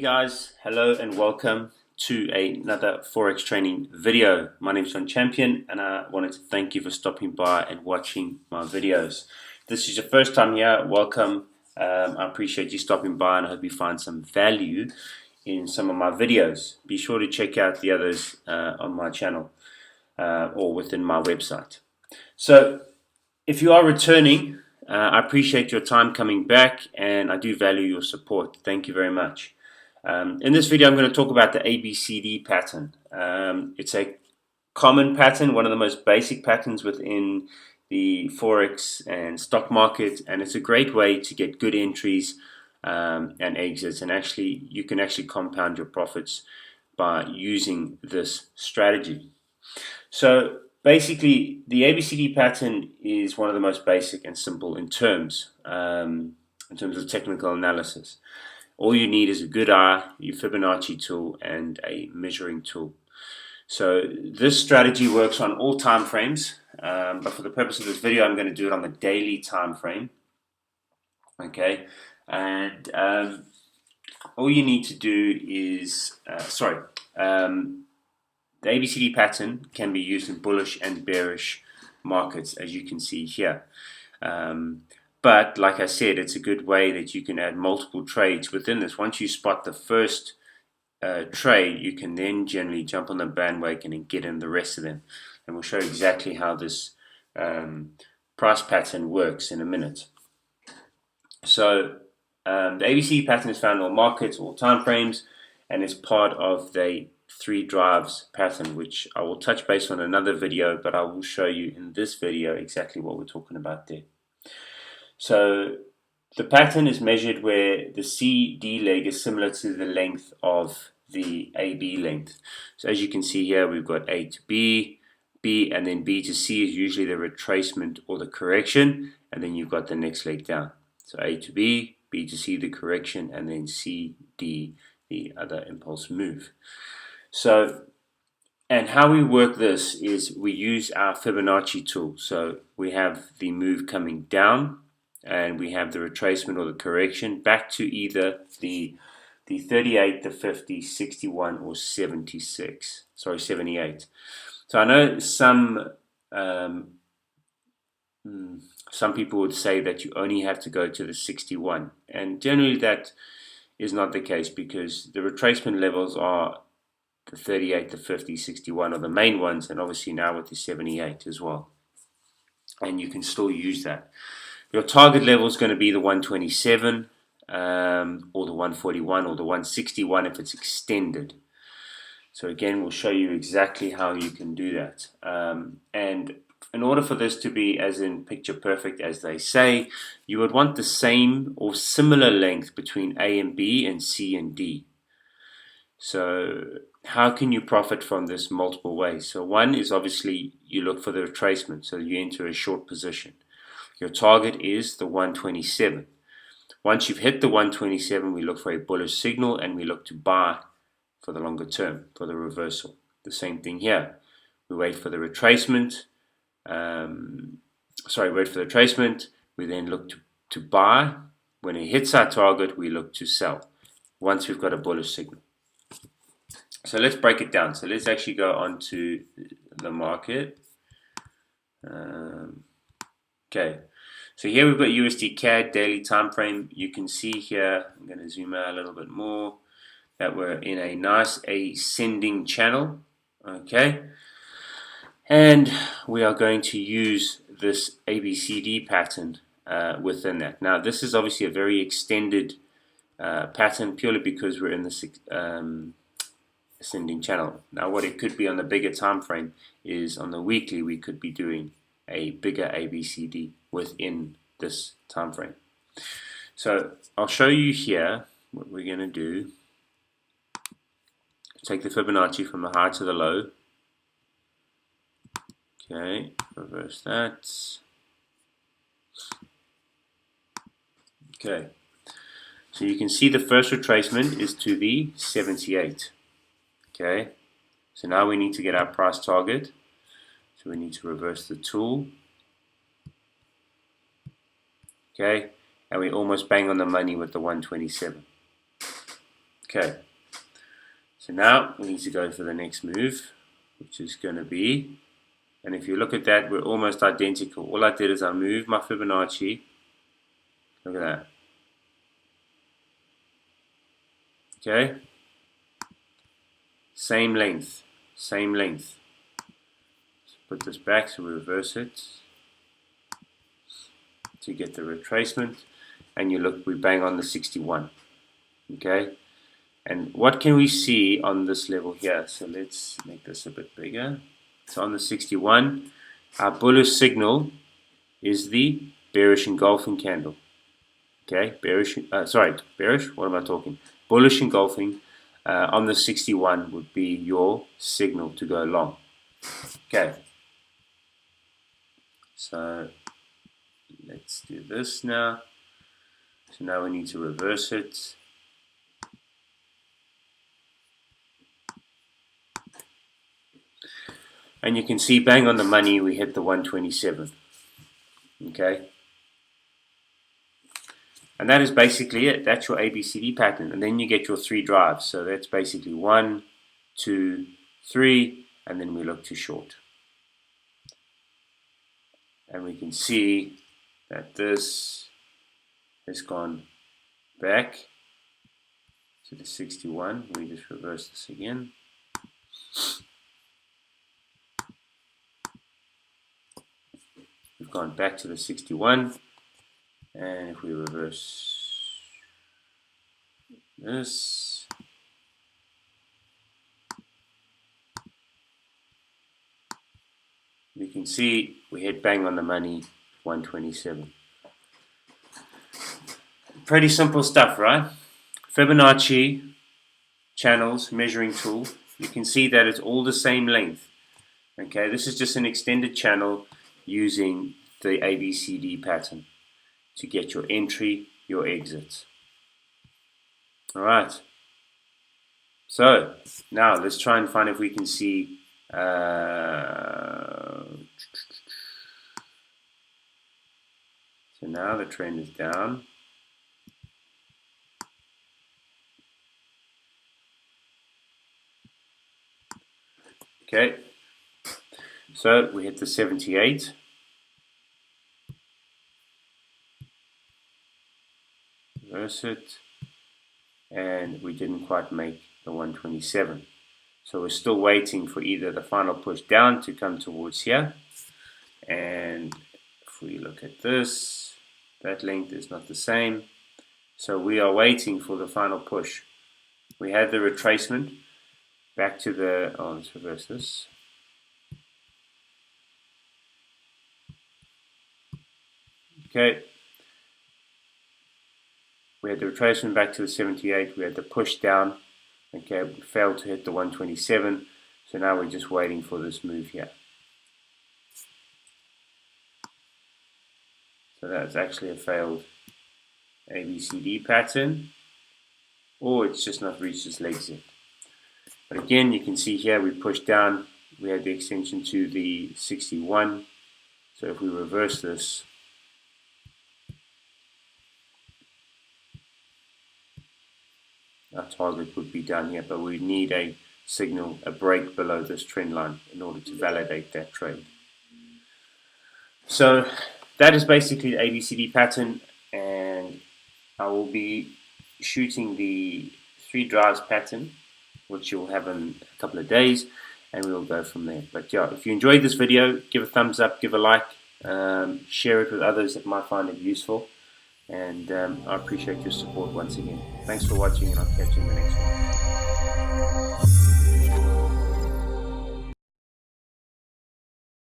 guys, hello and welcome to another Forex training video. My name is John Champion and I wanted to thank you for stopping by and watching my videos. If this is your first time here, welcome. I appreciate you stopping by and I hope you find some value in some of my videos. Be sure to check out the others on my channel or within my website. So if you are returning, I appreciate your time coming back and I do value your support. Thank you very much. In this video I'm going to talk about the ABCD pattern. It's a common pattern, one of the most basic patterns within the Forex and stock market, and it's a great way to get good entries and exits, and you can actually compound your profits by using this strategy. So basically the ABCD pattern is one of the most basic and simple in terms of technical analysis. All you need is a good eye, your Fibonacci tool, and a measuring tool. So this strategy works on all time frames, but for the purpose of this video, I'm going to do it on the daily time frame. Okay, and all you need to do is, the ABCD pattern can be used in bullish and bearish markets, as you can see here. But like I said, it's a good way that you can add multiple trades within this. Once you spot the first trade, you can then generally jump on the bandwagon and get in the rest of them. And we'll show you exactly how this price pattern works in a minute. So the ABC pattern is found in all markets, all time frames, and is part of the 3 drives pattern, which I will touch base on another video, but I will show you in this video exactly what we're talking about there. So the pattern is measured where the CD leg is similar to the length of the AB length. So as you can see here, we've got A to B, B, and then B to C is usually the retracement or the correction, and then you've got the next leg down. So A to B, B to C, the correction, and then C, D, the other impulse move. So, and how we work this is we use our Fibonacci tool. So we have the move coming down, and we have the retracement or the correction back to either the 38, the 50, 61, or 76. Sorry, 78. So I know some people would say that you only have to go to the 61, and generally that is not the case, because the retracement levels are the 38, the 50, 61 are the main ones, and obviously now with the 78 as well. And you can still use that. Your target level is going to be the 127 or the 141 or the 161 if it's extended. So again, we'll show you exactly how you can do that. And in order for this to be as in picture perfect as they say, you would want the same or similar length between A and B and C and D. So how can you profit from this multiple ways? So one is obviously you look for the retracement, so you enter a short position. Your target is the 127. Once you've hit the 127, we look for a bullish signal and we look to buy for the longer term, for the reversal. The same thing here. We wait for the retracement. We then look to buy. When it hits our target, we look to sell once we've got a bullish signal. So let's break it down. So let's actually go on to the market. Okay, so here we've got USD CAD daily time frame. You can see here, I'm going to zoom out a little bit more, that we're in a nice ascending channel. Okay, and we are going to use this ABCD pattern within that. Now this is obviously a very extended pattern purely because we're in this ascending channel. Now what it could be on the bigger time frame is on the weekly we could be doing a bigger ABCD within this time frame. So I'll show you here what we're going to do. Take the Fibonacci from the high to the low. Okay, reverse that. Okay, so you can see the first retracement is to the 78. Okay, so now we need to get our price target. So we need to reverse the tool. Okay, and we almost bang on the money with the 127. Okay, so now we need to go for the next move, which is going to be, and if you look at that, we're almost identical. All I did is I moved my Fibonacci. Look at that. Okay, same length, same length. Let's put this back so we reverse it to get the retracement, and you look, we bang on the 61. Okay, and what can we see on this level here? So let's make this a bit bigger. So on the 61, our bullish signal is the bearish engulfing candle. Okay, bearish, bearish, what am I talking? Bullish engulfing on the 61 would be your signal to go long. Okay, so let's do this now. So now we need to reverse it. And you can see bang on the money, we hit the 127. Okay. And that is basically it. That's your ABCD pattern. And then you get your 3 drives. So that's basically 1, 2, 3, and then we look to short. And we can see that this has gone back to the 61. We just reverse this again. We've gone back to the 61. And if we reverse this, we can see we hit bang on the money, 127. Pretty simple stuff, right? Fibonacci channels measuring tool. You can see that it's all the same length. Okay, this is just an extended channel using the ABCD pattern to get your entry, your exit. Alright, so now let's try and find if we can see so now the trend is down. Okay, so we hit the 78. Reverse it, and we didn't quite make the 127. So we're still waiting for either the final push down to come towards here, and if we look at this, that length is not the same. So we are waiting for the final push. We had the retracement back to the, let's reverse this. Okay. We had the retracement back to the 78, we had the push down, okay, we failed to hit the 127, so now we're just waiting for this move here. So that's actually a failed ABCD pattern, or it's just not reached its legs yet. But again, you can see here we pushed down, we had the extension to the 61, so if we reverse this, our target would be down here, but we need a signal, a break below this trend line in order to validate that trade. So that is basically the ABCD pattern, and I will be shooting the 3 drives pattern, which you'll have in a couple of days, and we'll go from there. But yeah, if you enjoyed this video, give a thumbs up, give a like, share it with others that might find it useful. And I appreciate your support once again. Thanks for watching, and I'll catch you in the next one.